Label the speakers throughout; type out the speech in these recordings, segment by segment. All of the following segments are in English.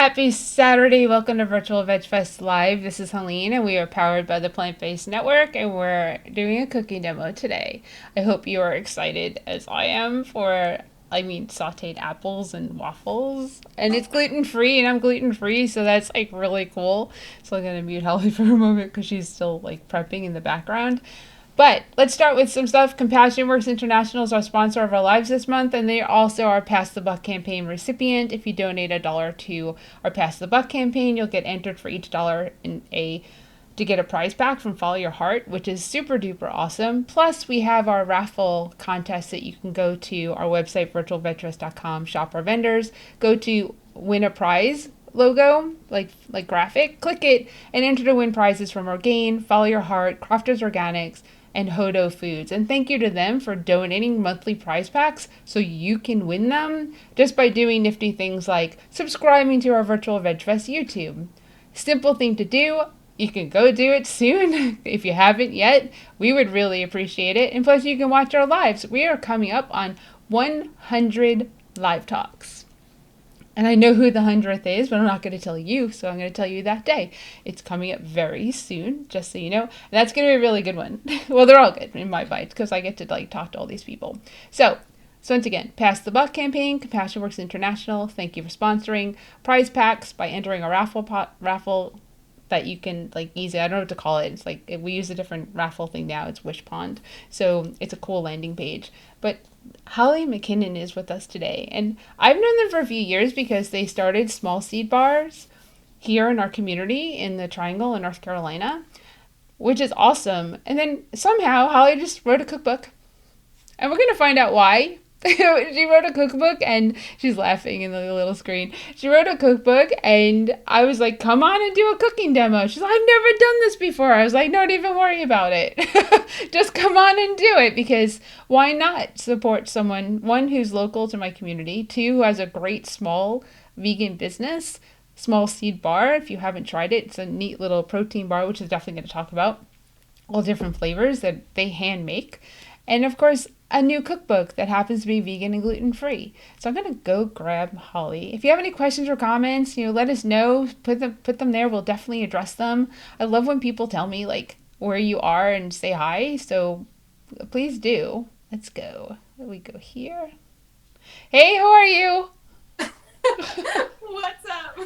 Speaker 1: Happy Saturday. Welcome to Virtual Vegfest Live. This is Helene, and we are powered by the Plant-Based Network, and we're doing a cooking demo today. I hope you are excited as I am for, sauteed apples and waffles. And it's gluten-free, and I'm gluten-free, so that's, really cool. So I'm going to mute Holly for a moment because she's still, prepping in the background. But let's start with some stuff. Compassion Works International is our sponsor of our lives this month, and they also are Pass the Buck campaign recipient. If you donate $1 to our Pass the Buck campaign, you'll get entered for each dollar to get a prize pack from Follow Your Heart, which is super duper awesome. Plus, we have our raffle contest that you can go to our website, virtualvetress.com, shop our vendors, go to win a prize logo, like graphic, click it, and enter to win prizes from Orgain, Follow Your Heart, Crafters Organics, and Hodo Foods. And thank you to them for donating monthly prize packs so you can win them just by doing nifty things like subscribing to our Virtual Veg Fest YouTube. Simple thing to do. You can go do it soon if you haven't yet. We would really appreciate it. And plus, you can watch our lives. We are coming up on 100 live talks. And I know who the 100th is, but I'm not going to tell you, so I'm going to tell you that day. It's coming up very soon, just so you know. And that's going to be a really good one. Well, they're all good in my bites, because I get to talk to all these people. So once again, Pass the Buck campaign, Compassion Works International, thank you for sponsoring. Prize packs by entering a raffle that you can easy. I don't know what to call it. It's we use a different raffle thing now. It's Wish Pond, so it's a cool landing page. But Shane MacKinnon is with us today, and I've known them for a few years because they started small seed bars here in our community in the Triangle in North Carolina, which is awesome. And then somehow Holly just wrote a cookbook, and we're gonna find out why. She wrote a cookbook, and she's laughing in the little screen. She wrote a cookbook, and I was like, come on and do a cooking demo. She's like, I've never done this before. I was like, don't even worry about it. Just come on and do it, because why not support someone, one, who's local to my community, two, who has a great small vegan business, Small Seed Bar. If you haven't tried it, it's a neat little protein bar, which is definitely going to talk about all different flavors that they hand make. And of course, a new cookbook that happens to be vegan and gluten-free. So I'm going to go grab Holly. If you have any questions or comments, let us know. Put them there. We'll definitely address them. I love when people tell me where you are and say hi. So please do. Let's go. We go here. Hey, how are you?
Speaker 2: What's up?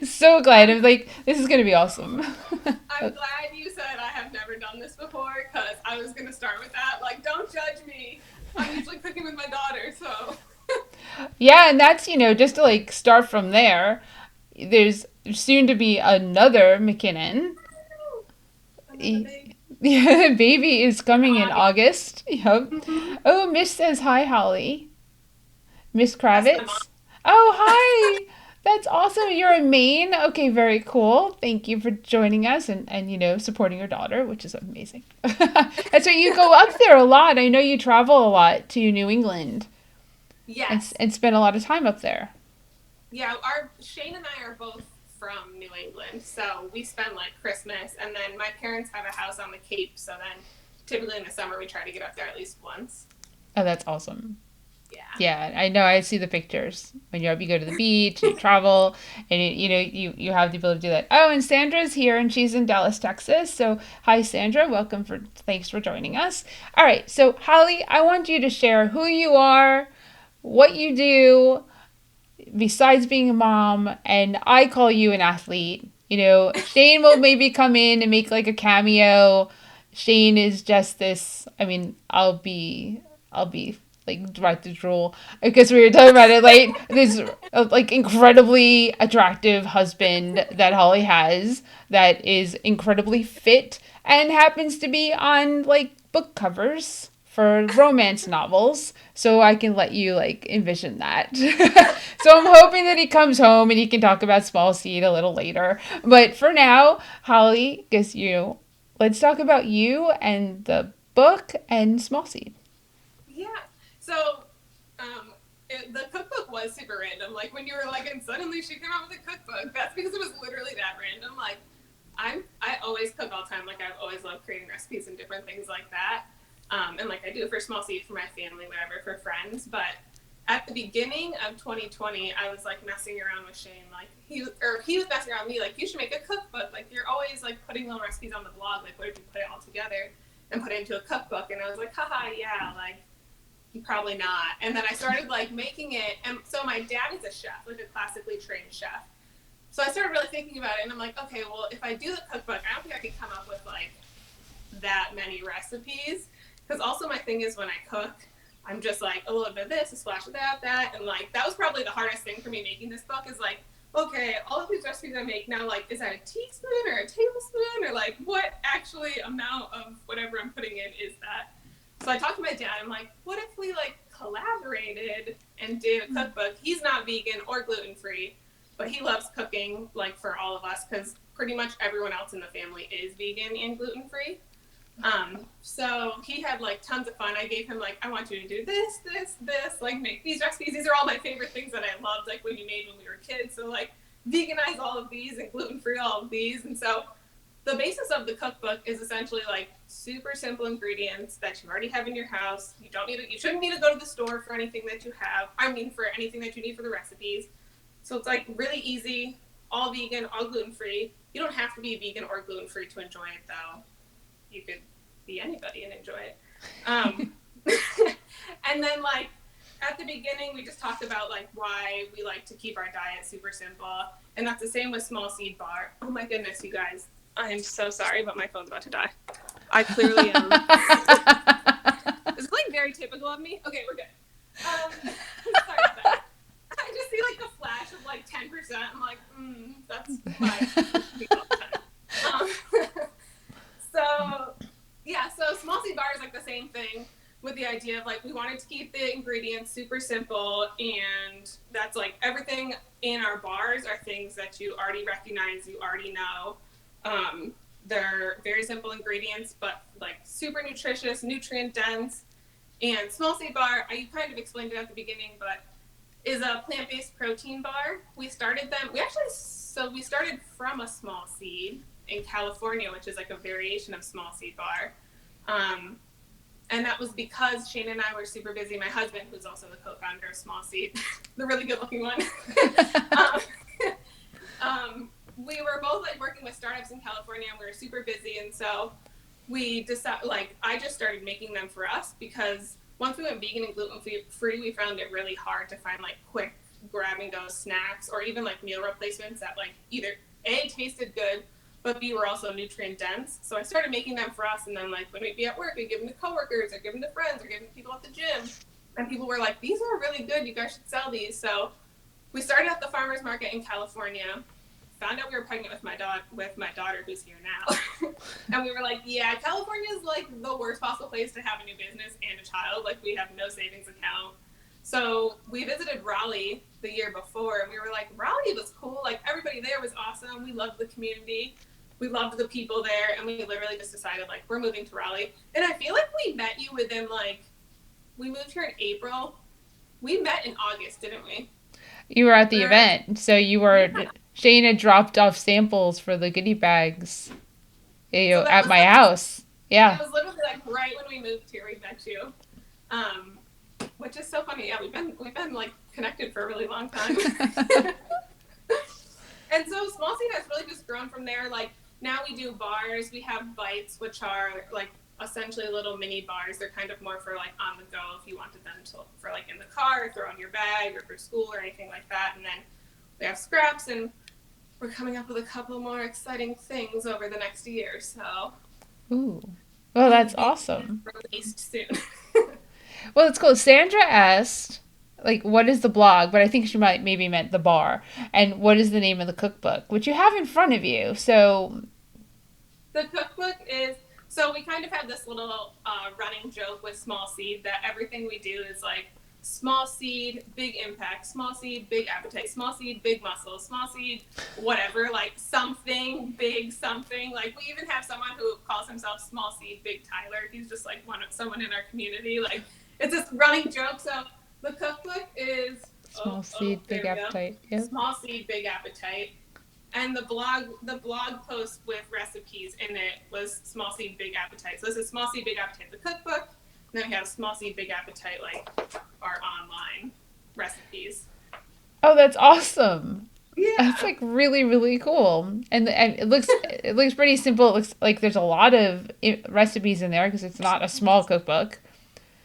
Speaker 1: So glad. I'm this is going to be awesome.
Speaker 2: I'm glad you said I have never done this before, because I was going to start with that. Don't judge me. I'm usually cooking with my daughter, so.
Speaker 1: Yeah, and that's, just to start from there. There's soon to be another MacKinnon.
Speaker 2: Another baby.
Speaker 1: Yeah, baby is coming in
Speaker 2: Hi.
Speaker 1: August. Yep.
Speaker 2: Mm-hmm.
Speaker 1: Oh, Miss says hi, Holly. Miss
Speaker 2: That's my mom.
Speaker 1: Kravitz. Oh, hi. That's awesome. You're in Maine. Okay, very cool. Thank you for joining us and supporting your daughter, which is amazing. And so you go up there a lot. I know you travel a lot to New England
Speaker 2: Yes.
Speaker 1: and spend a lot of time up there.
Speaker 2: Yeah, our Shane and I are both from New England, so we spend Christmas, and then my parents have a house on the Cape, so then typically in the summer we try to get up there at least once.
Speaker 1: Oh, that's awesome.
Speaker 2: Yeah.
Speaker 1: Yeah, I know. I see the pictures. When you're up, you go to the beach, you travel, and you have the ability to do that. Oh, and Sandra's here, and she's in Dallas, Texas. So, hi, Sandra. Thanks for joining us. All right. So, Holly, I want you to share who you are, what you do, besides being a mom, and I call you an athlete. Shane will maybe come in and make a cameo. Shane is just this. I'll be right to drool because we were talking about it. This incredibly attractive husband that Holly has that is incredibly fit and happens to be on book covers for romance novels, so I can let you envision that. So I'm hoping that he comes home and he can talk about Small Seed a little later. But for now, Holly, guess let's talk about you and the book and Small Seed.
Speaker 2: Yeah. So, the cookbook was super random. When you were and suddenly she came out with a cookbook. That's because it was literally that random. I always cook all the time. I've always loved creating recipes and different things like that. And I do it for Small Seed for my family, whatever, for friends. But at the beginning of 2020, I was like messing around with Shane. Like he was messing around with me. Like, you should make a cookbook. Like, you're always like putting little recipes on the blog. Like, what if you put it all together and put it into a cookbook? And I was like, haha, yeah, like probably not. And then I started like making it. And so my dad is a chef, like a classically trained chef. So I started really thinking about it, and I'm like, okay, well, if I do the cookbook, I don't think I could come up with like that many recipes. Because also my thing is when I cook, I'm just like a little bit of this, a splash of that, and like that was probably the hardest thing for me making this book is like, okay, all of these recipes I make now, like, is that a teaspoon or a tablespoon, or like what actually amount of whatever I'm putting in is that? So I talked to my dad. I'm like, what if we like collaborated and did a cookbook? He's not vegan or gluten free, but he loves cooking like for all of us because pretty much everyone else in the family is vegan and gluten free. So he had like tons of fun. I gave him like, I want you to do this, like make these recipes. These are all my favorite things that I loved, like when you made when we were kids. So like veganize all of these and gluten-free all of these. And so the basis of the cookbook is essentially like super simple ingredients that you already have in your house. You shouldn't need to go to the store for anything that you have. I mean, for anything that you need for the recipes. So it's like really easy, all vegan, all gluten-free. You don't have to be vegan or gluten-free to enjoy it though. You could be anybody and enjoy it. And then like at the beginning, we just talked about like why we like to keep our diet super simple. And that's the same with small seed bar. Oh my goodness, you guys. I am so sorry, but my phone's about to die. I clearly am. Is it like very typical of me? Okay, we're good. Sorry about that. I just see like a flash of like 10%. I'm like, that's my all the time. So small seed bar is like the same thing with the idea of like we wanted to keep the ingredients super simple, and that's like everything in our bars are things that you already recognize, you already know. They're very simple ingredients, but like super nutritious, nutrient dense. And small seed bar, you kind of explained it at the beginning, but is a plant-based protein bar. We started from a small seed in California, which is like a variation of small seed bar. And that was because Shane and I were super busy. My husband, who's also the co-founder of Small Seed, the really good looking one. We were both like working with startups in California, and we were super busy. And so we decided, like, I just started making them for us because once we went vegan and gluten free, we found it really hard to find like quick grab and go snacks or even like meal replacements that like either A, tasted good, but B, were also nutrient dense. So I started making them for us, and then like when we'd be at work, we'd give them to coworkers or give them to friends or give them to people at the gym. And people were like, these are really good, you guys should sell these. So we started at the farmer's market in California, found out we were pregnant with my daughter who's here now. And we were like, yeah, California is like the worst possible place to have a new business and a child. Like we have no savings account. So we visited Raleigh the year before, and we were like, Raleigh was cool. Like everybody there was awesome. We loved the community. We loved the people there, and we literally just decided, like, we're moving to Raleigh. And I feel like we met you within, like, we moved here in April. We met in August, didn't we?
Speaker 1: You were at the event, so you were, yeah. Shane had dropped off samples for the goodie bags at my house. Yeah.
Speaker 2: It was literally, like, right when we moved here, we met you. Which is so funny. Yeah, we've been, like, connected for a really long time. And so Small Seed has really just grown from there. Like, now we do bars. We have bites, which are like essentially little mini bars. They're kind of more for like on the go if you wanted them for like in the car or throw in your bag or for school or anything like that. And then we have scraps, and we're coming up with a couple more exciting things over the next year. So,
Speaker 1: ooh, well, that's awesome.
Speaker 2: Released soon.
Speaker 1: Well, it's cool. Sandra asked, like, what is the blog? But I think she maybe meant the bar. And what is the name of the cookbook, which you have in front of you? So
Speaker 2: the cookbook is, so we kind of have this little running joke with Small Seed that everything we do is like small seed, big impact, small seed, big appetite, small seed, big muscle, small seed, whatever, like something, big something. Like we even have someone who calls himself Small Seed, Big Tyler. He's just like someone in our community. Like it's this running joke. So the cookbook is
Speaker 1: Small Seed, Big Appetite. Yep.
Speaker 2: Small Seed, Big Appetite. And the blog post with recipes in it was Small Seed, Big Appetite. So this is Small Seed, Big Appetite, the cookbook. And then we have Small Seed, Big Appetite, like our online recipes.
Speaker 1: Oh, that's awesome. That's
Speaker 2: Yeah.
Speaker 1: like really really cool, and it looks pretty simple. It looks like there's a lot of recipes in there because it's not a small cookbook.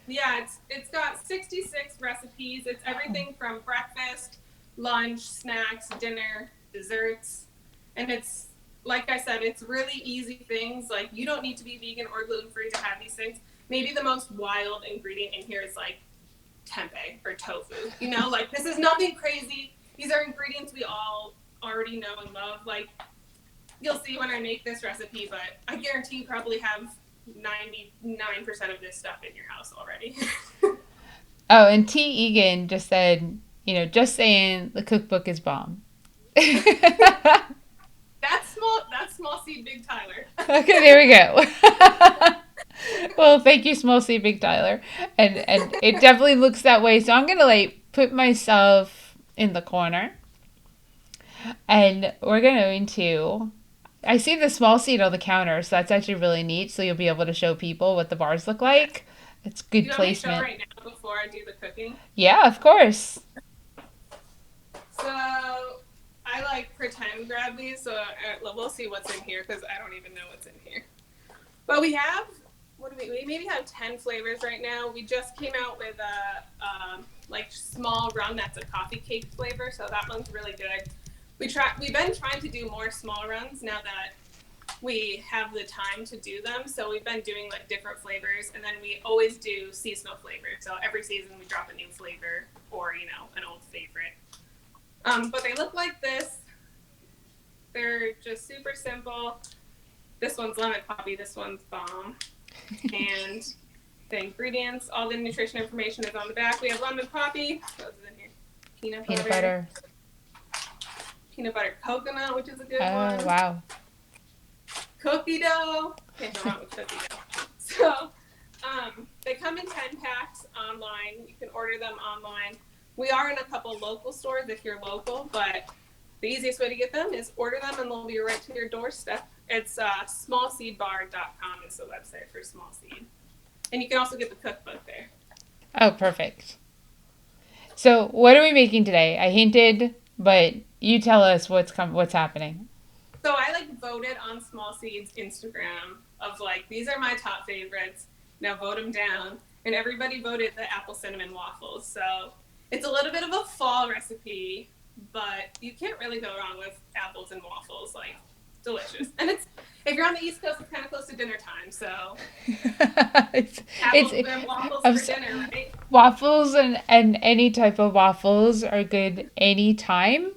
Speaker 2: Yeah, it's got 66 recipes. It's everything from breakfast, lunch, snacks, dinner, desserts. And it's like I said, it's really easy things. Like you don't need to be vegan or gluten free to have these things. Maybe the most wild ingredient in here is like tempeh or tofu. You know, like this is nothing crazy. These are ingredients we all already know and love. Like you'll see when I make this recipe, but I guarantee you probably have 99% of this stuff in your house already.
Speaker 1: Oh, and T. Egan just said, just saying the cookbook is bomb.
Speaker 2: That's small seed big Tyler.
Speaker 1: Okay, there we go. Well, thank you, Small C Big Tyler. And it definitely looks that way. So I'm gonna like put myself in the corner, and we're going to. I see the small seat on the counter, so that's actually really neat. So you'll be able to show people what the bars look like. It's
Speaker 2: Do
Speaker 1: good
Speaker 2: you want me to show
Speaker 1: placement.
Speaker 2: right now before I do the cooking?
Speaker 1: Yeah, of course.
Speaker 2: So I like pretend grab these, so we'll see what's in here because I don't even know what's in here. But we have we maybe have 10 flavors right now. We just came out with a like small run that's a coffee cake flavor, so that one's really good. We've been trying to do more small runs now that we have the time to do them. So we've been doing like different flavors, and then we always do seasonal flavors. So every season we drop a new flavor or an old favorite. But they look like this. They're just super simple. This one's lemon poppy. This one's bomb. And the ingredients, all the nutrition information is on the back. We have lemon poppy. What is in here?
Speaker 1: Peanut butter.
Speaker 2: Peanut butter coconut, which is a good one.
Speaker 1: Oh, wow.
Speaker 2: Cookie dough. Can't go wrong with cookie dough. So they come in 10 packs online. You can order them online. We are in a couple local stores if you're local, but the easiest way to get them is order them and they'll be right to your doorstep. It's smallseedbar.com is the website for Small Seed. And you can also get the cookbook there.
Speaker 1: Oh, perfect. So, what are we making today? I hinted, but you tell us what's happening.
Speaker 2: So I voted on Small Seed's Instagram of these are my top favorites. Now vote them down. And everybody voted the apple cinnamon waffles. So it's a little bit of a fall recipe, but you can't really go wrong with apples and waffles. Delicious. And if you're on the East Coast, it's kind of close to dinner time. So apples and waffles for dinner, right?
Speaker 1: Waffles and any type of waffles are good anytime.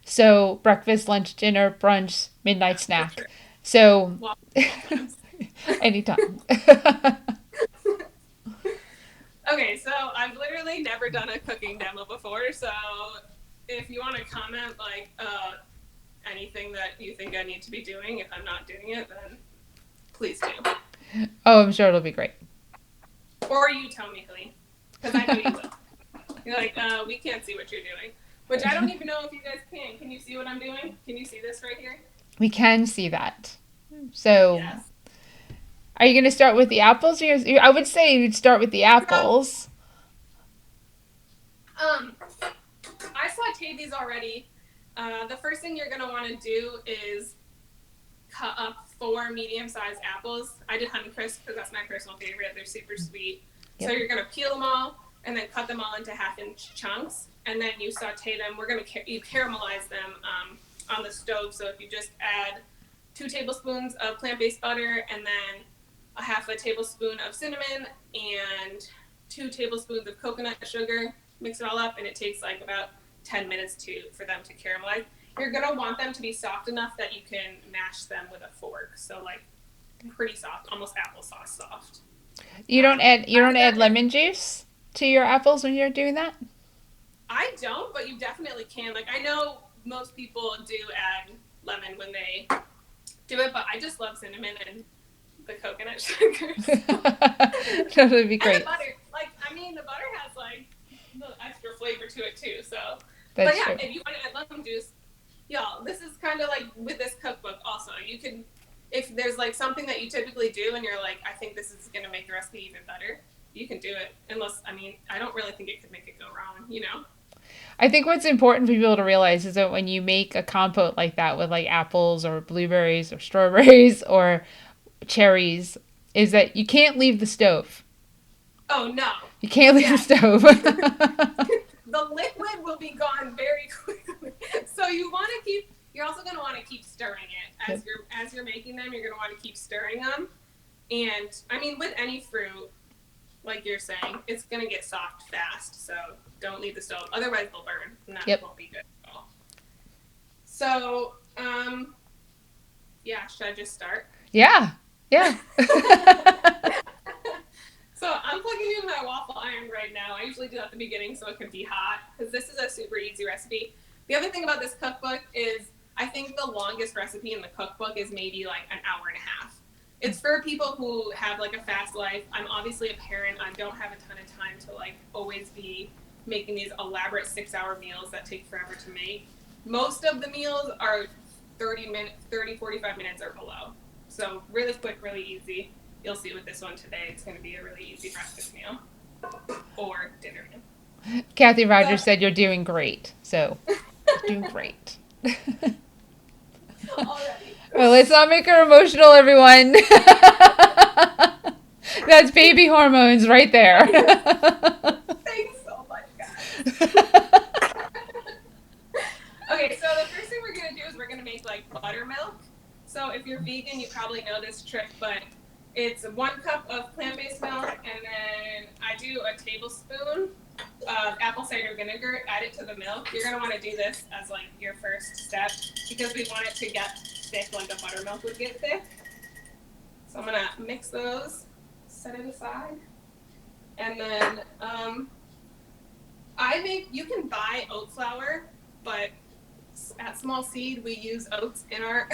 Speaker 1: So breakfast, lunch, dinner, brunch, midnight snack. So anytime.
Speaker 2: Okay, so I've literally never done a cooking demo before. So if you want to comment anything that you think I need to be doing, if I'm not doing it, then please do.
Speaker 1: Oh, I'm sure it'll be great.
Speaker 2: Or you tell me, Helene, because I know you will. You're we can't see what you're doing. Which I don't even know if you guys can. Can you see what I'm doing? Can you see this right here?
Speaker 1: We can see that. So,
Speaker 2: yes.
Speaker 1: Are you going to start with the apples? I would say you'd start with the apples.
Speaker 2: I sauteed these already. The first thing you're going to want to do is cut up 4 medium-sized apples. I did Honeycrisp because that's my personal favorite. They're super sweet. Yep. So you're going to peel them all and then cut them all into half-inch chunks. And then you saute them. You caramelize them on the stove. So if you just add 2 tablespoons of plant-based butter and then a half a tablespoon of cinnamon and 2 tablespoons of coconut sugar, mix it all up, and it takes about 10 minutes for them to caramelize. You're going to want them to be soft enough that you can mash them with a fork. So pretty soft, almost applesauce soft.
Speaker 1: You don't add lemon juice to your apples when you're doing that?
Speaker 2: I don't, but you definitely can. I know most people do add lemon when they do it, but I just love cinnamon and the coconut sugars.
Speaker 1: That would be great.
Speaker 2: And the butter. The butter has the extra flavor to it too. So,
Speaker 1: That's
Speaker 2: but yeah,
Speaker 1: true.
Speaker 2: if you want to add lemon juice, y'all, this is kind of with this cookbook. Also, you can, if there's something that you typically do, and you're I think this is gonna make the recipe even better. you can do it. Unless, I mean, I don't really think it could make it go wrong, you know?
Speaker 1: I think what's important for people to realize is that when you make a compote like that with like apples or blueberries or strawberries or cherries, is that you can't leave the stove.
Speaker 2: Oh, no.
Speaker 1: You can't leave the
Speaker 2: Yeah.
Speaker 1: stove.
Speaker 2: The liquid will be gone very quickly. So you're also going to want to keep stirring it
Speaker 1: Yep.
Speaker 2: as you're making them. You're going to want to keep stirring them. And I mean, with any fruit, like you're saying, it's going to get soft fast. So don't leave the stove. Otherwise, they'll burn, and that
Speaker 1: Yep.
Speaker 2: won't be good at all. So, yeah, should I just start?
Speaker 1: Yeah. Yeah.
Speaker 2: So I'm plugging in my waffle iron right now. I usually do that at the beginning so it can be hot because this is a super easy recipe. The other thing about this cookbook is I think the longest recipe in the cookbook is maybe like an hour and a half. It's for people who have like a fast life. I'm obviously a parent. I don't have a ton of time to like always be making these elaborate 6-hour meals that take forever to make. Most of the meals are 45 minutes or below. So really quick, really easy. You'll see with this one today, it's going to be a really easy breakfast meal or dinner meal.
Speaker 1: Kathy Rogers said you're doing great. So, you're doing great.
Speaker 2: Already.
Speaker 1: Well, let's not make her emotional, everyone. That's baby hormones right there.
Speaker 2: Thanks so much, guys. Okay, so the first thing we're going to do is we're going to make like buttermilk. So if you're vegan, you probably know this trick, but it's 1 cup of plant-based milk, and then I do a tablespoon of apple cider vinegar, add it to the milk. You're going to want to do this as like your first step because we want it to get thick like a buttermilk would get thick. So I'm going to mix those, set it aside. And then you can buy oat flour, but at Small Seed we use oats in our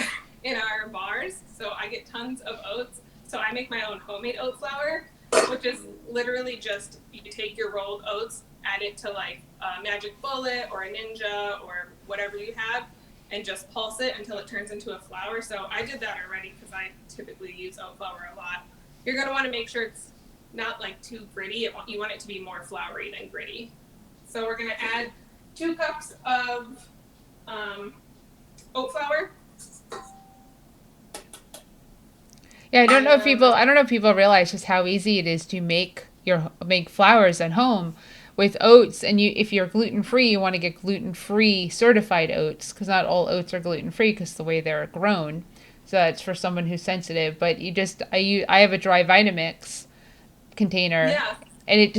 Speaker 2: bars. So I get tons of oats. So I make my own homemade oat flour, which is literally just you take your rolled oats, add it to like a Magic Bullet or a Ninja or whatever you have, and just pulse it until it turns into a flour. So I did that already because I typically use oat flour a lot. You're going to want to make sure it's not like too gritty. You want it to be more floury than gritty. So we're going to add 2 cups of oat flour.
Speaker 1: Yeah, I don't know if people realize just how easy it is to make flours at home with oats. And if you're gluten free, you want to get gluten free certified oats because not all oats are gluten free because the way they're grown. So that's for someone who's sensitive. But I have a dry Vitamix container,
Speaker 2: Yeah.
Speaker 1: and it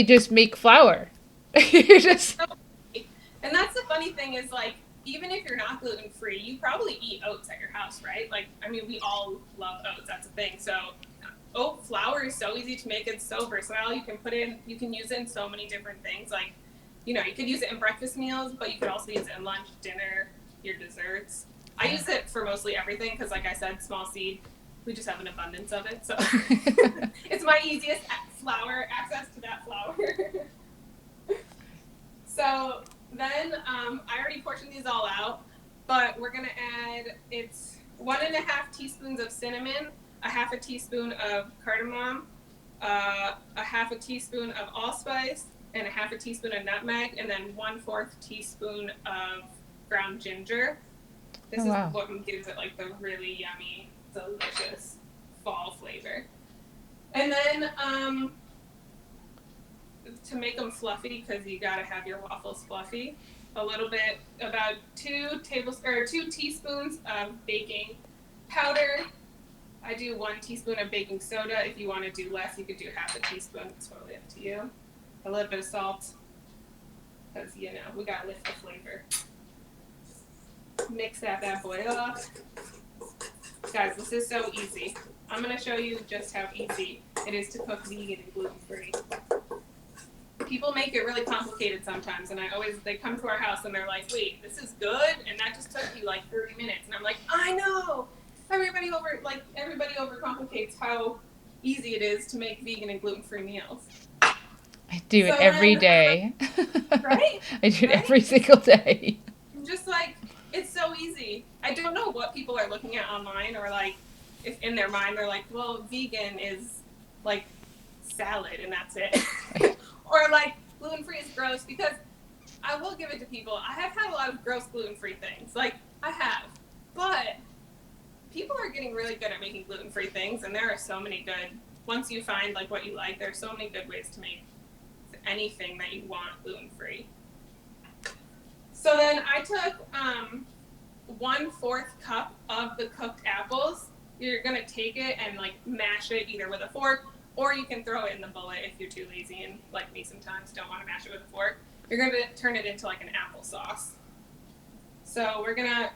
Speaker 1: just make flour. You just
Speaker 2: And that's the funny thing is like even if you're not gluten free, you probably eat oats at your house, right? Like I mean, we all love oats. That's a thing. So oat flour is so easy to make. It's so versatile. You can use it in so many different things. Like, you could use it in breakfast meals, but you could also use it in lunch, dinner, your desserts. I use it for mostly everything because, like I said, Small Seed, we just have an abundance of it. So it's my easiest access to that flour. So then I already portioned these all out, but we're going to add, it's 1.5 teaspoons of cinnamon, a 1/2 teaspoon of cardamom, a 1/2 teaspoon of allspice, and a 1/2 teaspoon of nutmeg, and then 1/4 teaspoon of ground ginger. This is what gives it like the really yummy, delicious fall flavor. And then to make them fluffy, because you gotta have your waffles fluffy, about 2 teaspoons of baking powder. I do 1 teaspoon of baking soda. If you want to do less, you could do 1/2 teaspoon. It's totally up to you. A little bit of salt, because we gotta lift the flavor. Mix that bad boy up. Guys, this is so easy. I'm gonna show you just how easy it is to cook vegan and gluten-free. People make it really complicated sometimes, and they come to our house and they're like, wait, this is good? And that just took you like 30 minutes. And I'm like, I know! Everybody overcomplicates how easy it is to make vegan and gluten-free meals.
Speaker 1: I do it every day.
Speaker 2: Right?
Speaker 1: I do it every single day.
Speaker 2: Just like, it's so easy. I don't know what people are looking at online, or like, if in their mind they're like, well, vegan is like salad and that's it. Or like gluten-free is gross, because I will give it to people. I have had a lot of gross gluten-free things. Like, I have. But people are getting really good at making gluten-free things, and there are so many good, once you find like what you like, there are so many good ways to make anything that you want gluten-free. So then I took 1/4 cup of the cooked apples. You're gonna take it and like mash it either with a fork, or you can throw it in the bullet if you're too lazy and like me sometimes don't want to mash it with a fork. You're gonna turn it into like an applesauce. So we're gonna,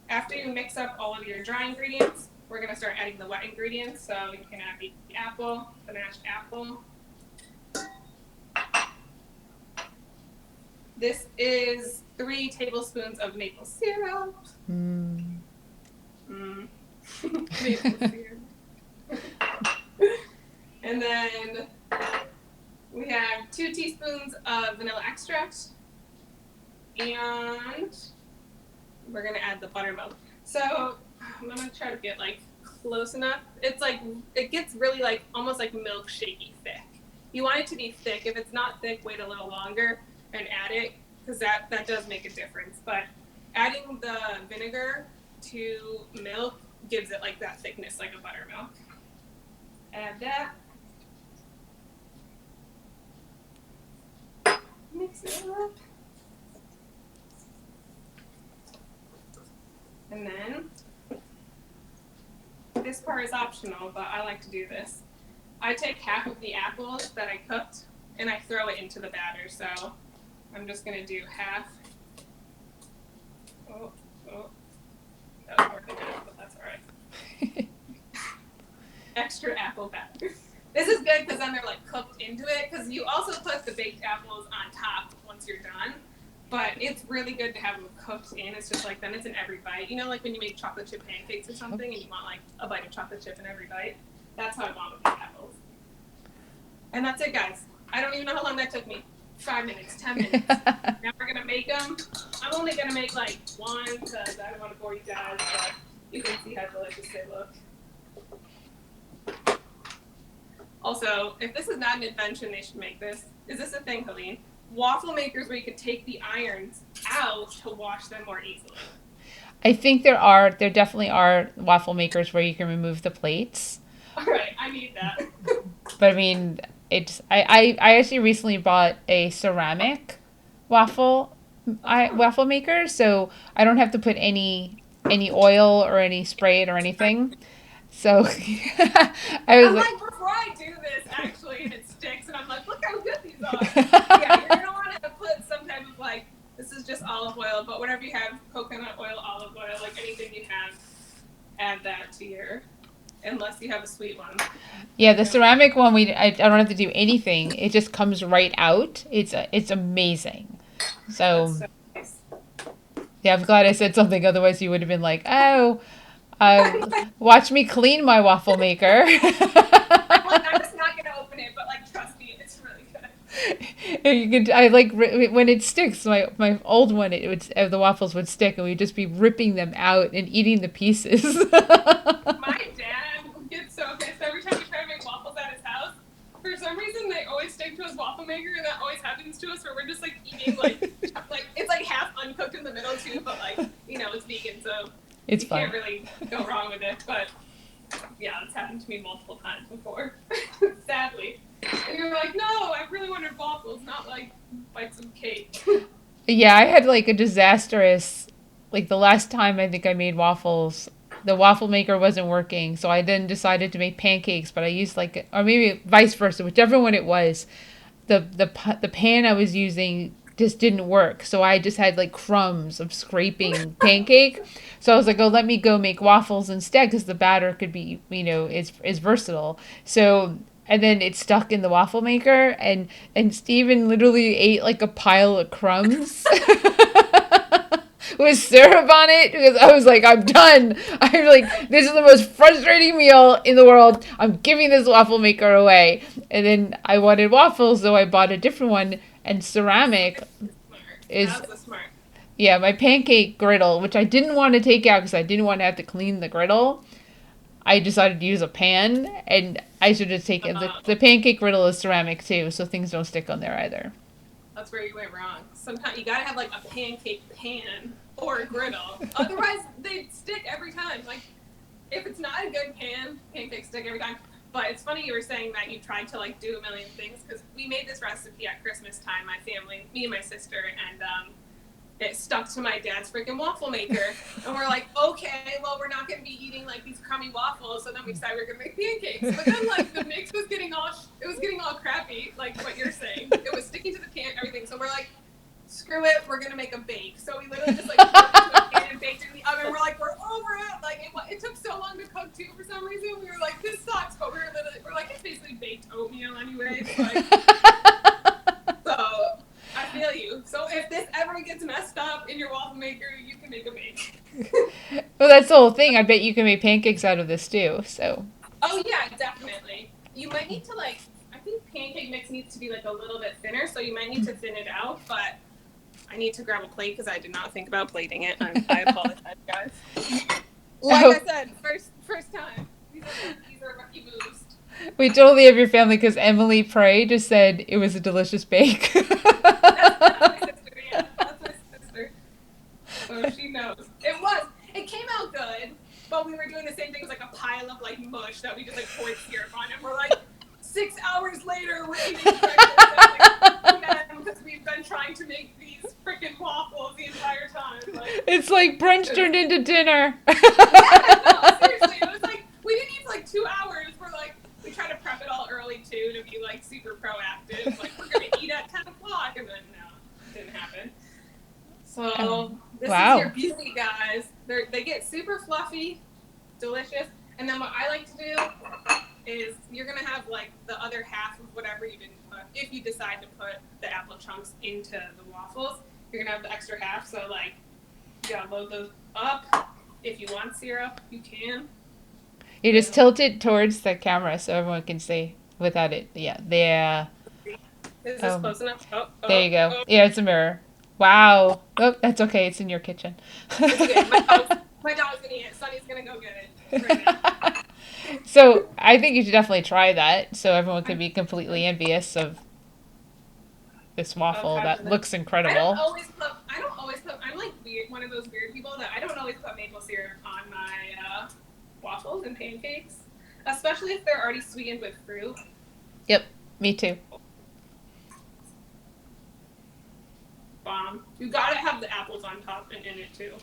Speaker 2: after you mix up all of your dry ingredients, we're gonna start adding the wet ingredients. So you can add the apple, the mashed apple. This is 3 tablespoons of maple syrup. Maple syrup. And then we have 2 teaspoons of vanilla extract. And we're gonna add the buttermilk. So I'm gonna try to get like close enough. It's like, it gets really like almost like milkshakey thick. You want it to be thick. If it's not thick, wait a little longer and add it, because that does make a difference. But adding the vinegar to milk gives it like that thickness, like a buttermilk. Add that. Mix it up. And then, this part is optional, but I like to do this. I take half of the apples that I cooked and I throw it into the batter. So I'm just gonna do half. Oh, that was more than half, but that's all right. Extra apple batter. This is good because then they're like cooked into it, because you also put the baked apples on top once you're done. But it's really good to have them cooked in. It's just like, then it's in every bite. You know, like when you make chocolate chip pancakes or something and you want like a bite of chocolate chip in every bite? That's how I want with the apples. And that's it, guys. I don't even know how long that took me. 5 minutes, 10 minutes. Now we're gonna make them. I'm only gonna make like one because I don't want to bore you guys, but you can see how delicious they look. Also, if this is not an invention, they should make this. Is this a thing, Helene? Waffle makers where you could take the irons out to wash them more easily.
Speaker 1: I think there definitely are waffle makers where you can remove the plates.
Speaker 2: All right, I need that.
Speaker 1: But I mean, I actually recently bought a ceramic waffle maker, so I don't have to put any oil or any spray it or anything. So
Speaker 2: I'm like, before I do this, actually, and it sticks, and I'm like, look how good these are. Yeah, you're gonna want to put some type of like, this is just olive oil, but whatever you have, coconut oil, olive oil, like anything you have, add that to your, unless you have a sweet one.
Speaker 1: Yeah, the ceramic one, I don't have to do anything. It just comes right out. It's amazing. So
Speaker 2: nice.
Speaker 1: Yeah, I'm glad I said something. Otherwise, you would have been like, oh, watch me clean my waffle maker.
Speaker 2: I'm just not gonna open it, but like, trust me, it's really good.
Speaker 1: I like when it sticks. My old one, the waffles would stick, and we'd just be ripping them out and eating the pieces.
Speaker 2: My dad gets so pissed every time we try to make waffles at his house. For some reason, they always stick to his waffle maker, and that always happens to us, where we're just like eating like it's like half uncooked in the middle too, but like, you know, it's vegan, so
Speaker 1: It's
Speaker 2: you
Speaker 1: fun.
Speaker 2: can't really go wrong with it. But yeah, it's happened to me multiple times before, sadly. And you're like, no, I really wanted waffles, not like bites of cake.
Speaker 1: Yeah, I had like a disastrous, like the last time I think I made waffles, the waffle maker wasn't working, so I then decided to make pancakes, but I used like, or maybe vice versa, whichever one it was, the pan I was using just didn't work, so I just had like crumbs of scraping pancake. So I was like, oh, let me go make waffles instead, because the batter could be, is versatile. So and then it stuck in the waffle maker, and Steven literally ate like a pile of crumbs with syrup on it, because I was like, I'm done. I'm like, this is the most frustrating meal in the world. I'm giving this waffle maker away. And then I wanted waffles, so I bought a different one. And ceramic is,
Speaker 2: smart.
Speaker 1: Yeah, my pancake griddle, which I didn't want to take out because I didn't want to have to clean the griddle. I decided to use a pan, and I should have taken the pancake griddle is ceramic too, so things don't stick on there either.
Speaker 2: That's where you went wrong. Sometimes you gotta have like a pancake pan or a griddle. Otherwise, they stick every time. Like, if it's not a good pan, pancakes stick every time. But it's funny you were saying that you tried to like do a million things, because we made this recipe at Christmas time, my family, me and my sister, and it stuck to my dad's freaking waffle maker. And we're like, okay, well, we're not going to be eating like these crummy waffles. So then we decided we were going to make pancakes. But then like the mix was getting all crappy, like what you're saying. It was sticking to the pan, everything. So we're like, screw it, we're going to make a bake. So we literally just like put it into a pan and baked it in the oven. We're like, we're over it. Like it took so long to cook too for some reason. We were like, this sucks. But we're like, it's basically baked oatmeal anyway. Like, so I feel you. So if this ever gets messed up in your waffle maker, you can make a bake.
Speaker 1: Well, that's the whole thing. I bet you can make pancakes out of this too. So.
Speaker 2: Oh yeah, definitely. You might need to like. I think pancake mix needs to be like a little bit thinner, so you might need to thin it out. But I need to grab a plate because I did not think about plating it. I apologize, guys. Like I said, first time. These are rookie moves.
Speaker 1: We totally have your family because Emily Prey just said it was a delicious bake.
Speaker 2: That's my sister, yeah. That's my sister. So she knows. It came out good, but we were doing the same thing. It was like a pile of like mush that we just like poured syrup on, and we're like 6 hours later we're eating breakfast because we've been trying to make these freaking waffles the entire time. Like,
Speaker 1: it's like brunch turned into dinner.
Speaker 2: Yeah, no, seriously, it was like we didn't eat for like 2 hours. We're like, we try to prep it all early too to be like super proactive. Like we're gonna eat at 10 o'clock, and then no, it didn't happen. So this is your beauty, guys. They get super fluffy, delicious, and then what I like to do is you're gonna have like the other half of whatever you didn't put. If you decide to put the apple chunks into the waffles, you're gonna have the extra half. So like, you gotta load those up. If you want syrup, you can.
Speaker 1: You just tilt it towards the camera so everyone can see without it. Yeah, there.
Speaker 2: Is this close enough?
Speaker 1: There you go. Yeah, it's a mirror. Wow. Oh, that's okay. It's in your kitchen.
Speaker 2: It's good. My dog's gonna eat it. Sonny's gonna go get it right now.
Speaker 1: So I think you should definitely try that so everyone can be completely envious of this waffle that looks incredible.
Speaker 2: I don't always put, I'm like weird, one of those weird people that I don't always put maple syrup on my waffles and pancakes, especially if they're already sweetened with fruit.
Speaker 1: Yep, me too.
Speaker 2: Bomb. You gotta have the apples on top and in it too.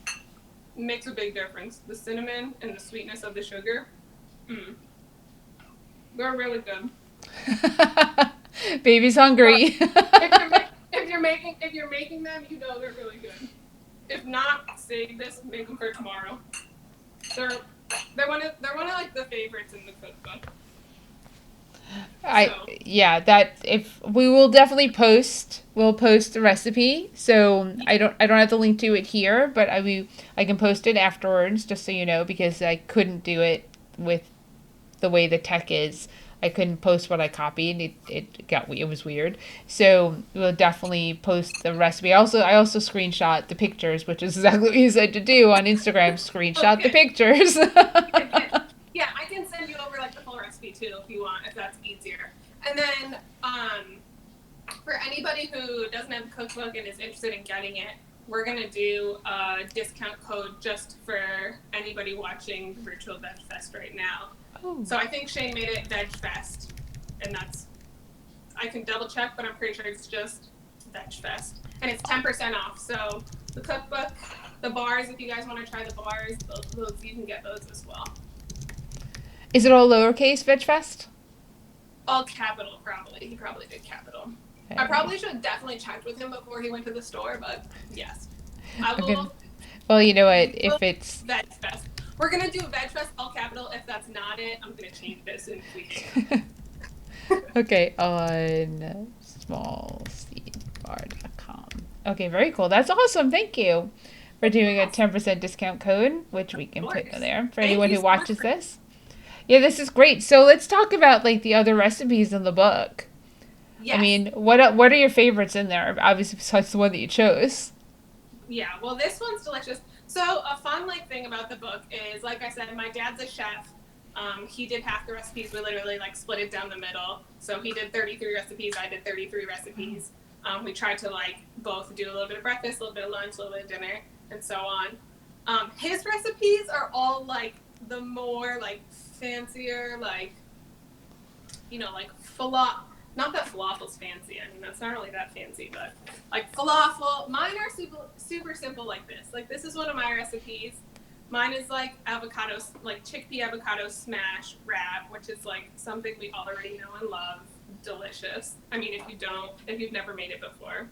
Speaker 2: It makes a big difference. The cinnamon and the sweetness of the sugar. They're really good.
Speaker 1: Baby's hungry.
Speaker 2: If you're making them, you know they're really good. If not, save this, make them for tomorrow. They're one of like the favorites in the cookbook.
Speaker 1: We'll definitely post the recipe. So I don't have the link to it here, but I can post it afterwards just so you know, because I couldn't do it with the way the tech is. I couldn't post what I copied. It was weird. So we'll definitely post the recipe. I also screenshot the pictures, which is exactly what you said to do on Instagram. Screenshot the pictures.
Speaker 2: Yeah, I can send you over like the full recipe too if you want, if that's easier. And then for anybody who doesn't have a cookbook and is interested in getting it, we're gonna do a discount code just for anybody watching the virtual Vegfest right now. Oh. So I think Shane made it Vegfest, and I can double check, but I'm pretty sure it's just Vegfest, and it's 10% off. So the cookbook, the bars, if you guys want to try the bars, those you can get those as well.
Speaker 1: Is it all lowercase Vegfest?
Speaker 2: All capital, probably. He probably did capital. Okay. I probably should have definitely checked with him before he went to the store, but yes. I will.
Speaker 1: Okay. Well, you know what? If it's
Speaker 2: Vegfest. We're going to do Vegfest all capital. If that's not it, I'm going to change this in a week.
Speaker 1: Okay, on smallseedbar.com. Okay, very cool. That's awesome. Thank you for doing a 10% discount code, which we can put in there for anyone who watches this. Yeah, this is great. So let's talk about like the other recipes in the book. Yes. I mean, what are your favorites in there? Obviously, besides the one that you chose.
Speaker 2: Yeah, well, this one's delicious. So a fun thing about the book is, like I said, my dad's a chef. He did half the recipes. We literally like split it down the middle. So he did 33 recipes. I did 33 recipes. We tried to like both do a little bit of breakfast, a little bit of lunch, a little bit of dinner, and so on. His recipes are all like the more like fancier, like, you know, like falafel. Not that falafel's fancy. I mean, that's not really that fancy, but like falafel. Mine are super simple like this. Like this is one of my recipes. Mine is like avocado, like chickpea avocado smash wrap, which is like something we already know and love. Delicious. I mean, if you've never made it before,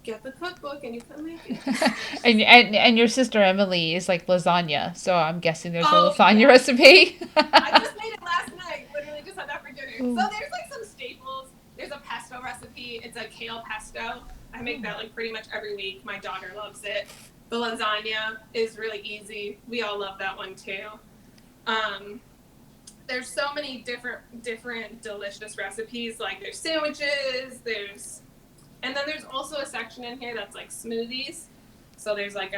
Speaker 2: get the cookbook and you can make it.
Speaker 1: And your sister Emily is like lasagna, so I'm guessing there's a
Speaker 2: Oh,
Speaker 1: lasagna
Speaker 2: yeah.
Speaker 1: recipe.
Speaker 2: I just made it last night. Literally just had that for dinner.
Speaker 1: Ooh.
Speaker 2: So there's like some staples. There's a pesto recipe. It's a kale pesto. I make that like pretty much every week. My daughter loves it. The lasagna is really easy. We all love that one too. There's so many different delicious recipes. Like there's sandwiches, and then there's also a section in here that's like smoothies. So there's like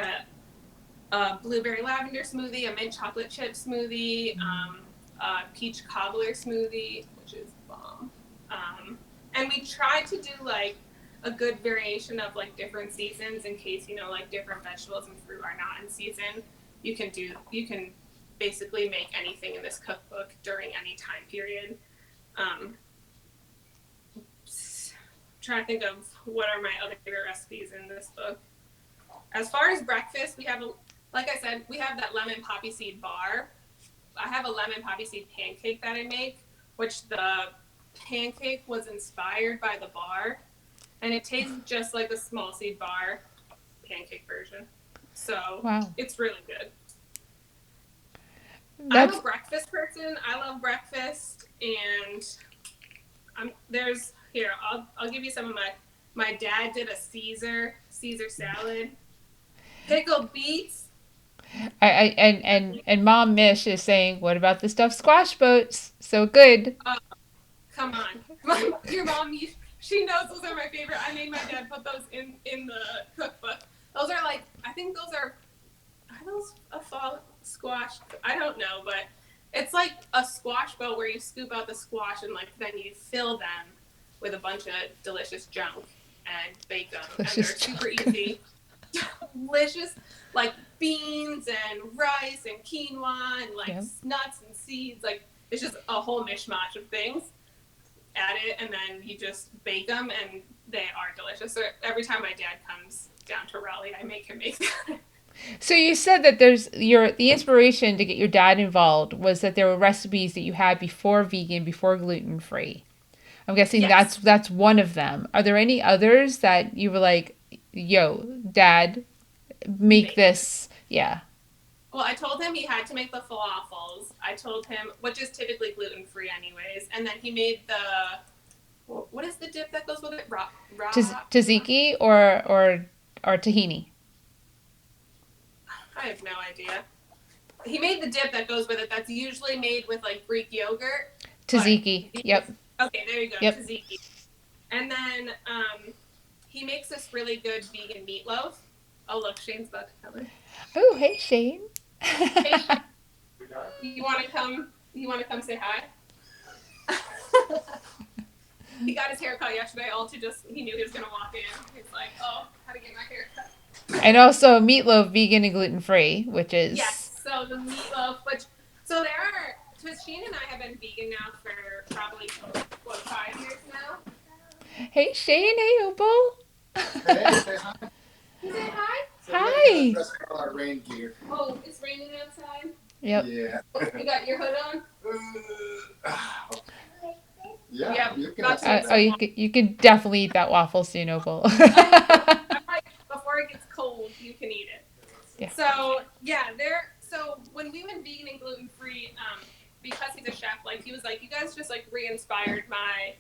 Speaker 2: a blueberry lavender smoothie, a mint chocolate chip smoothie, a peach cobbler smoothie, which is bomb. And we tried to do like a good variation of like different seasons in case, you know, like different vegetables and fruit are not in season. You can basically make anything in this cookbook during any time period. Trying to think of what are my other favorite recipes in this book. As far as breakfast, we have, like I said, we have that lemon poppy seed bar. I have a lemon poppy seed pancake that I make, which the pancake was inspired by the bar, and it tastes just like a small seed bar pancake version. So
Speaker 1: Wow.
Speaker 2: It's really good.
Speaker 1: That's
Speaker 2: I'm a breakfast person. I love breakfast, and I'll give you some of my dad did a Caesar salad, pickled beets.
Speaker 1: and Mom Mish is saying, "What about the stuffed squash boats? So good."
Speaker 2: Come on, your mom, she knows those are my favorite. I made my dad put those in the cookbook. Those are like, I think those are those a fall squash? I don't know, but it's like a squash boat where you scoop out the squash and like then you fill them with a bunch of delicious junk and bake them.
Speaker 1: Delicious
Speaker 2: And they're super
Speaker 1: junk.
Speaker 2: easy. Delicious, like beans and rice and quinoa and like
Speaker 1: Yep.
Speaker 2: nuts and seeds. Like it's just a whole mishmash of things. Add it and then you just bake them and they are delicious. So every time my dad comes down to Raleigh, I make him make that.
Speaker 1: So you said that the inspiration to get your dad involved was that there were recipes that you had before vegan, before gluten free. I'm guessing
Speaker 2: Yes.
Speaker 1: that's one of them. Are there any others that you were like, "Yo, Dad, make this"? Yeah.
Speaker 2: Well, I told him he had to make the falafels. I told him, which is typically gluten free anyways, and then he made what is the dip that goes with it?
Speaker 1: Tzatziki or tahini.
Speaker 2: I have no idea. He made the dip that goes with it. That's usually made with like Greek yogurt.
Speaker 1: Tzatziki. Yep.
Speaker 2: Okay, there you go.
Speaker 1: Yep.
Speaker 2: Tzatziki. And then he makes this really good vegan meatloaf. Oh, look, Shane's about to come in.
Speaker 1: Oh, hey Shane.
Speaker 2: Hey, you want to come? You want to come say hi? He got his hair cut yesterday. He knew he was gonna walk in. He's like, oh, how to get my hair cut.
Speaker 1: And also meatloaf, vegan and gluten free, which is
Speaker 2: Yes. So the meatloaf, so there are. Because Shane and I have been vegan now for probably 5 years now.
Speaker 1: Hey Shane, hey Opal.
Speaker 3: Hey, say hi.
Speaker 2: You say hi?
Speaker 3: So
Speaker 1: Hi.
Speaker 3: Dress for our rain gear.
Speaker 2: Oh, it's raining outside.
Speaker 1: Yep.
Speaker 3: Yeah.
Speaker 2: You got your hood on?
Speaker 3: Yeah.
Speaker 2: Yep.
Speaker 3: You can
Speaker 2: That's
Speaker 3: have
Speaker 1: Oh,
Speaker 3: that.
Speaker 1: you could definitely eat that waffle soon, Opal.
Speaker 2: I'm like, before it gets cold, you can eat it.
Speaker 1: Yeah.
Speaker 2: So yeah, so when we went vegan and gluten free, because he's a chef, like he was like, you guys just like re-inspired my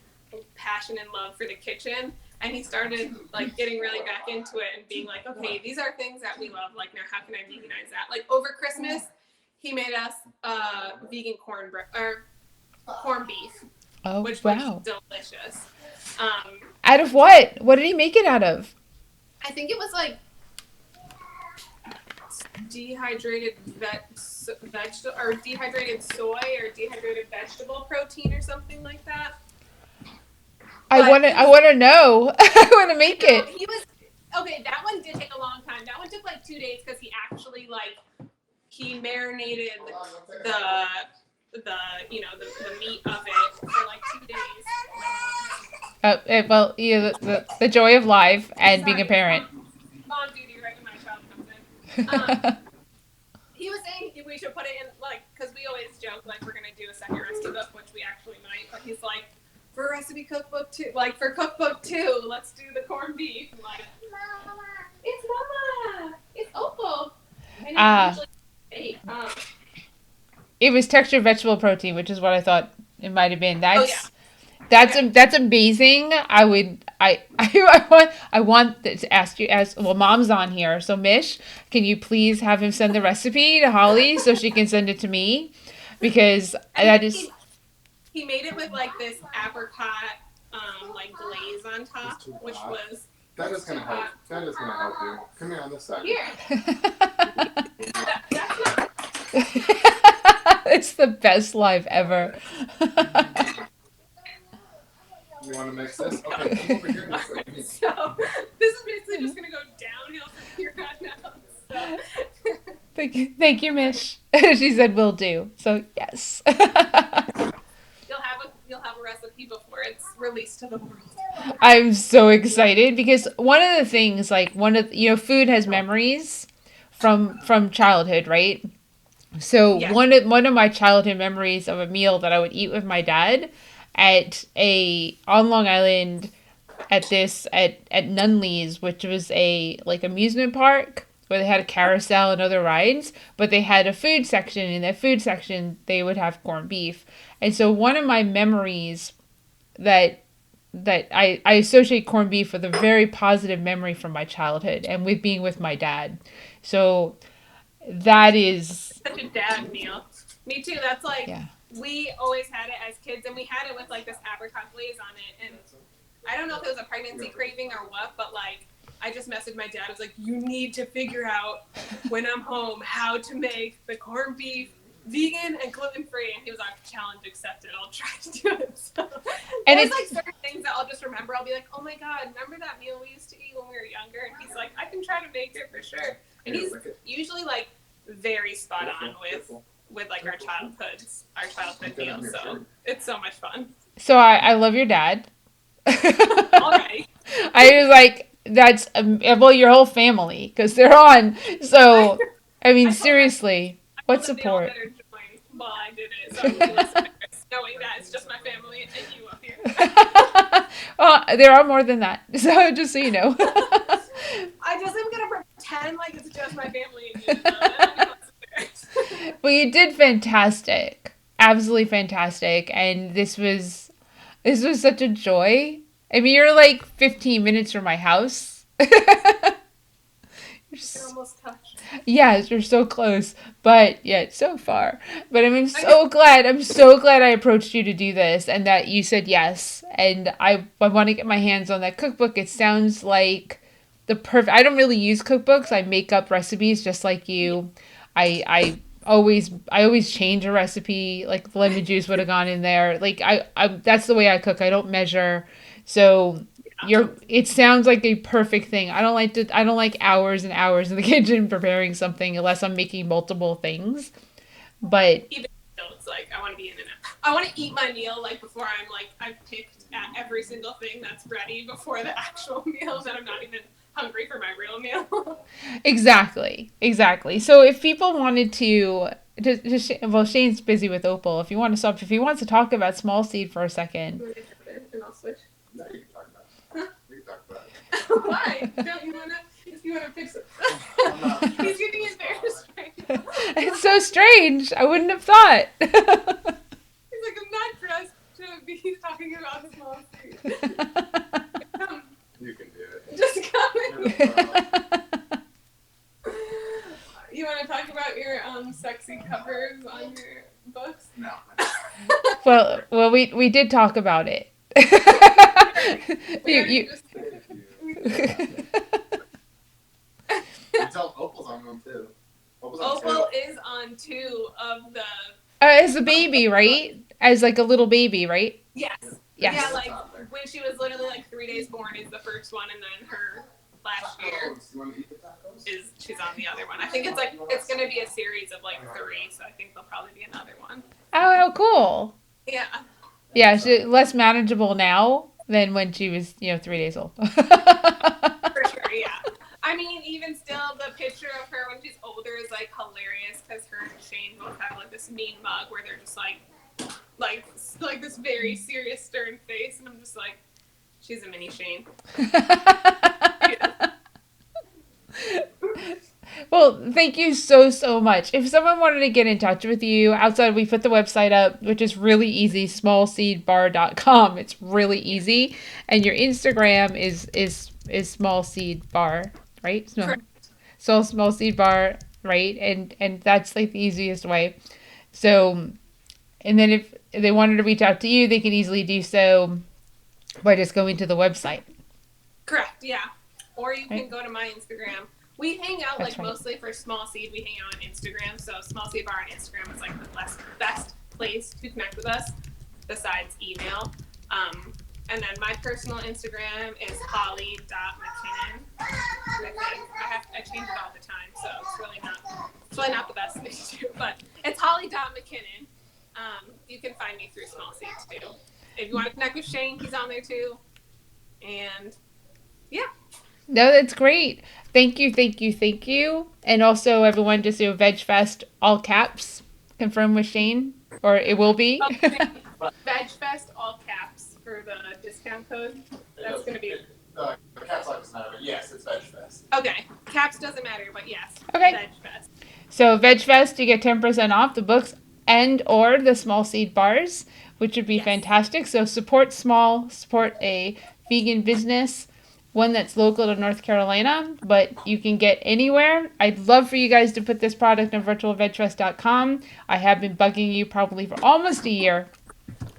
Speaker 2: passion and love for the kitchen, and he started like getting really back into it and being like, okay, these are things that we love. Like now, how can I veganize that? Like over Christmas, he made us vegan corned beef,
Speaker 1: Oh,
Speaker 2: which
Speaker 1: wow.
Speaker 2: was delicious.
Speaker 1: Out of what? What did he make it out of?
Speaker 2: I think it was like dehydrated vegetable or dehydrated soy or dehydrated vegetable protein or something like that.
Speaker 1: I want to know. I want to make it.
Speaker 2: He was okay. That one did take a long time. That one took like 2 days because he marinated the meat of it for like 2 days.
Speaker 1: Well, yeah, the joy of life and being a parent.
Speaker 2: Mom duty right when my child comes in. He was saying we should put it in, like, because we always joke, like, we're going to do a second recipe book, which we actually might, but he's like, for recipe cookbook 2, like, for cookbook 2, let's do the corned beef. I'm like, Mama. It's Mama. It's Opal. And
Speaker 1: it was textured vegetable protein, which is what I thought it might have been. That's amazing. I want to ask you well, Mom's on here, so Mish, can you please have him send the recipe to Holly so she can send it to me, because that is.
Speaker 2: He made it with like this apricot like glaze on top, which was.
Speaker 3: That is gonna help. That is gonna help you. Come here on this side.
Speaker 2: Here.
Speaker 1: It's the best life ever.
Speaker 3: You want to mix this? Okay, come over here.
Speaker 2: So this is basically just gonna go downhill from here on out. So.
Speaker 1: Thank you, Mish. She said will do. So yes.
Speaker 2: You'll have a recipe before it's released to the world.
Speaker 1: I'm so excited because one of the things, like food has memories from childhood, right? So
Speaker 2: yes.
Speaker 1: one of my childhood memories of a meal that I would eat with my dad on Long Island at Nunley's, which was a like amusement park where they had a carousel and other rides, but they had a food section. In that food section, they would have corned beef. And so one of my memories that I associate corned beef with a very positive memory from my childhood and with being with my dad. So that is
Speaker 2: such a dad meal. Me too. That's like, yeah. We always had it as kids, and we had it with like this apricot glaze on it. And I don't know if it was a pregnancy craving or what, but like I just messaged my dad. I was like, you need to figure out when I'm home how to make the corned beef vegan and gluten-free. And he was like, challenge accepted. I'll try to do it. So, and there's like certain things that I'll just remember. I'll be like, oh my God, remember that meal we used to eat when we were younger? And he's like, I can try to make it for sure. And he's usually like very spot on with like our childhood meals. So it's so much fun.
Speaker 1: So I love your dad.
Speaker 2: All right.
Speaker 1: I was like, that's well, your whole family, because they're on. So I mean, seriously, what support?
Speaker 2: While I did it, so knowing that it's just my family and you up here.
Speaker 1: Well, there are more than that. So just so you know.
Speaker 2: I just am gonna pretend like it's just my family and you.
Speaker 1: Well, you did fantastic, absolutely fantastic, and this was such a joy. I mean, you're like 15 minutes from my house.
Speaker 2: You're almost touched.
Speaker 1: Yes, you're so close, but yet so far. But I'm so glad I approached you to do this and that you said yes. And I want to get my hands on that cookbook. It sounds like the perfect. I don't really use cookbooks. I make up recipes just like you. I always change a recipe. Like the lemon juice would have gone in there. Like I that's the way I cook. I don't measure. So it sounds like a perfect thing. I don't like hours and hours in the kitchen preparing something unless I'm making multiple things. But
Speaker 2: even though it's like I want to be in and out. I want to eat my meal like before I've picked at every single thing that's ready before the actual meal, that I'm not even hungry for my real meal. Exactly.
Speaker 1: So if people wanted to well, Shane's busy with Opal. If he wants to talk about small seed for a second.
Speaker 2: And I'll switch.
Speaker 3: No, you can talk about it.
Speaker 2: Huh?
Speaker 3: We can talk about it.
Speaker 2: Why? Don't you wanna? If you wanna fix it. He's getting embarrassed right now.
Speaker 1: It's so strange. I wouldn't have thought.
Speaker 2: He's like, I'm not dressed to be talking about the small seed.
Speaker 3: You can do it.
Speaker 2: Just come. You want to talk about your sexy covers on your books?
Speaker 3: No.
Speaker 2: Well,
Speaker 1: we did talk about it. You
Speaker 3: tell Opal's on them too. What was on
Speaker 2: Opal
Speaker 3: two?
Speaker 2: is on 2 of the.
Speaker 1: As a baby, right? As like a little baby, right?
Speaker 2: Yes.
Speaker 1: Yes.
Speaker 2: Yeah, like when she was literally like 3 days born is the first one, and then her last year
Speaker 3: You want to eat the tacos?
Speaker 2: is she's on the other one. I think it's gonna be a series of like 3, so I think there'll probably be another one.
Speaker 1: Oh, how cool.
Speaker 2: Yeah.
Speaker 1: Yeah, she's less manageable now than when she was, 3 days old.
Speaker 2: For sure, yeah. I mean, even still, the picture of her when she's older is like hilarious because her and Shane both have like this mean mug where they're just like this very serious, stern face, and I'm just like, she's a mini Shane.
Speaker 1: Well, thank you so, so much. If someone wanted to get in touch with you outside, we put the website up, which is really easy, smallseedbar.com. It's really easy. And your Instagram is small seed bar, right? So small seed bar, right? And that's like the easiest way. So, and then if they wanted to reach out to you, they can easily do so by just going to the website.
Speaker 2: Correct, yeah. Or you can
Speaker 1: Right.
Speaker 2: go to my Instagram. We hang out
Speaker 1: That's
Speaker 2: like
Speaker 1: right.
Speaker 2: mostly for Small Seed. We hang out on Instagram, so Small Seed Bar on Instagram is like the best place to connect with us besides email. And then my personal Instagram is holly.mckinnon. I change it all the time, so it's really not the best thing to do, but it's holly.mckinnon. You can find me through Small Seed too. If you want to connect with Shane, he's on there too. And yeah.
Speaker 1: No, that's great. Thank you, thank you, thank you. And also, everyone, just do Vegfest, all caps, confirm with Shane, or it will be.
Speaker 2: Vegfest, all caps for the discount code. That's going to be.
Speaker 3: The caps lock doesn't matter, but yes, it's Vegfest.
Speaker 2: Okay. Caps doesn't matter, but yes.
Speaker 1: Okay.
Speaker 2: Vegfest.
Speaker 1: So, Vegfest, you get 10% off the books and or the small seed bars, which would be
Speaker 2: Yes.
Speaker 1: fantastic. So, support small, support a vegan business, one that's local to North Carolina, but you can get anywhere. I'd love for you guys to put this product on virtualvegfest.com. I have been bugging you probably for almost a year.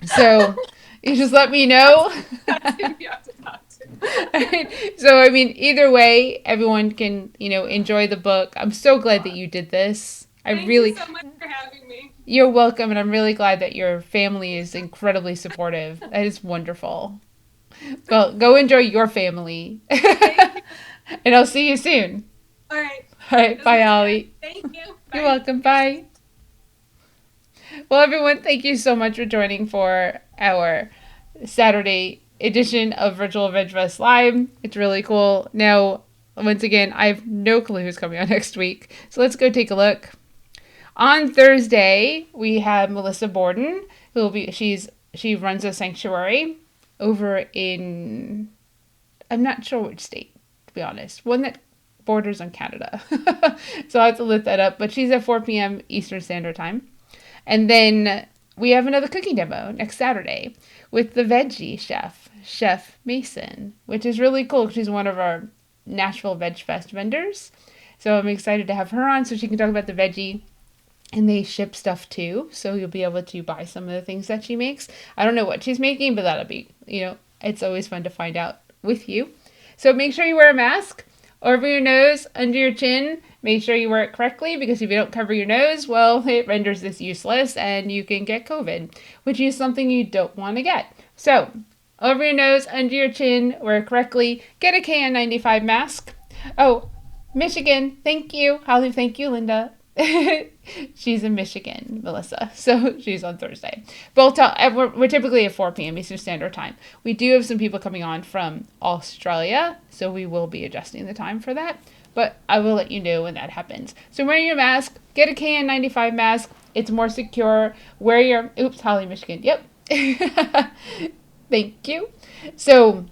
Speaker 1: So you just let me know.
Speaker 2: That's who you have to talk to.
Speaker 1: So, I mean, either way, everyone can, enjoy the book. I'm so glad that you did this.
Speaker 2: Thank you so much for having me.
Speaker 1: You're welcome, and I'm really glad that your family is incredibly supportive. That is wonderful. Well, go enjoy your family. And I'll see you soon.
Speaker 2: All right.
Speaker 1: All right, bye, Ollie.
Speaker 2: Thank you. Bye.
Speaker 1: You're welcome. Bye. Well, everyone, thank you so much for joining for our Saturday edition of Virtual Vegfest Live. It's really cool. Now, once again, I have no clue who's coming on next week. So let's go take a look. On Thursday, we have Melissa Borden, who will be she runs a sanctuary over in, I'm not sure which state, to be honest. One that borders on Canada. So I have to look that up. But she's at 4 p.m. Eastern Standard Time. And then we have another cooking demo next Saturday with the veggie chef, Chef Mason, which is really cool. She's one of our Nashville Veg Fest vendors. So I'm excited to have her on so she can talk about the veggie. And they ship stuff too, so you'll be able to buy some of the things that she makes. I don't know what she's making, but that'll be, it's always fun to find out with you. So make sure you wear a mask over your nose, under your chin. Make sure you wear it correctly, because if you don't cover your nose, well, it renders this useless and you can get COVID, which is something you don't want to get. So over your nose, under your chin, wear it correctly. Get a KN95 mask. Oh, Michigan, thank you. Holly, thank you, Linda. She's in Michigan, Melissa, so she's on Thursday. But we're typically at 4 p.m. Eastern Standard Time. We do have some people coming on from Australia, so we will be adjusting the time for that. But I will let you know when that happens. So wear your mask. Get a KN95 mask. It's more secure. Wear your... Oops, Holly, Michigan. Yep. Thank you. So...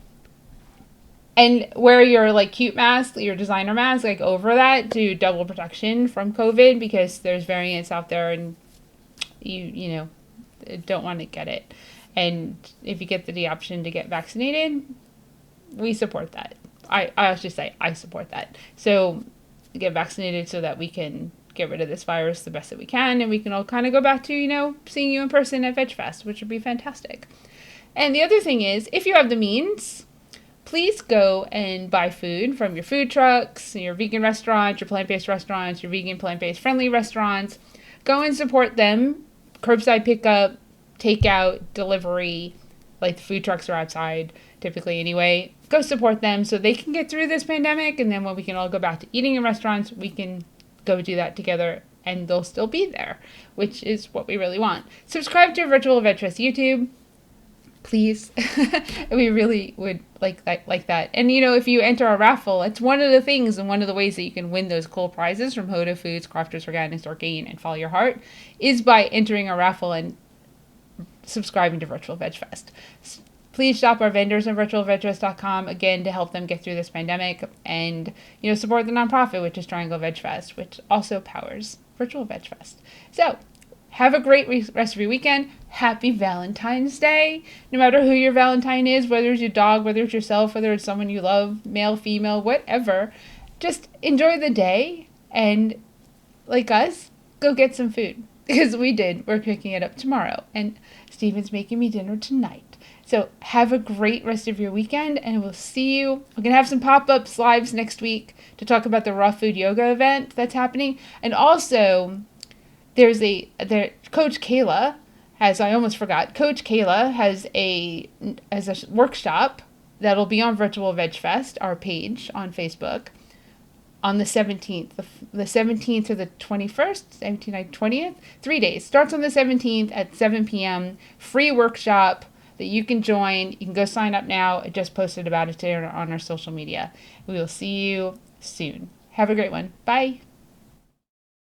Speaker 1: And wear your cute mask, your designer mask, over that to double protection from COVID, because there's variants out there and you don't want to get it. And if you get the option to get vaccinated, we support that. I should say I support that. So get vaccinated so that we can get rid of this virus the best that we can, and we can all kind of go back to, seeing you in person at Vegfest, which would be fantastic. And the other thing is, if you have the means, please go and buy food from your food trucks, your vegan restaurants, your plant-based restaurants, your vegan plant-based friendly restaurants. Go and support them. Curbside pickup, takeout, delivery, like the food trucks are outside typically anyway. Go support them so they can get through this pandemic, and then when we can all go back to eating in restaurants, we can go do that together and they'll still be there, which is what we really want. Subscribe to Virtual Vegfest YouTube, please. We really would like that. And if you enter a raffle, it's one of the things and one of the ways that you can win those cool prizes from Hoda Foods, Crafters Organics, Orgain, and Follow Your Heart is by entering a raffle and subscribing to Virtual Vegfest. Please shop our vendors on virtualvegfest.com, again, to help them get through this pandemic, and support the nonprofit, which is Triangle Vegfest, which also powers Virtual Vegfest. So have a great rest of your weekend. Happy Valentine's Day. No matter who your Valentine is, whether it's your dog, whether it's yourself, whether it's someone you love, male, female, whatever, just enjoy the day and, like us, go get some food. Because we did. We're picking it up tomorrow. And Steven's making me dinner tonight. So have a great rest of your weekend, and we'll see you. We're going to have some pop-ups lives next week to talk about the raw food yoga event that's happening. And also, there's Coach Kayla has, I almost forgot, Coach Kayla has a workshop that'll be on Virtual Vegfest, our page on Facebook, on the 17th. The 17th to the 21st, 17th, 20th, 3 days. Starts on the 17th at 7 p.m. Free workshop that you can join. You can go sign up now. I just posted about it today on our social media. We will see you soon. Have a great one. Bye.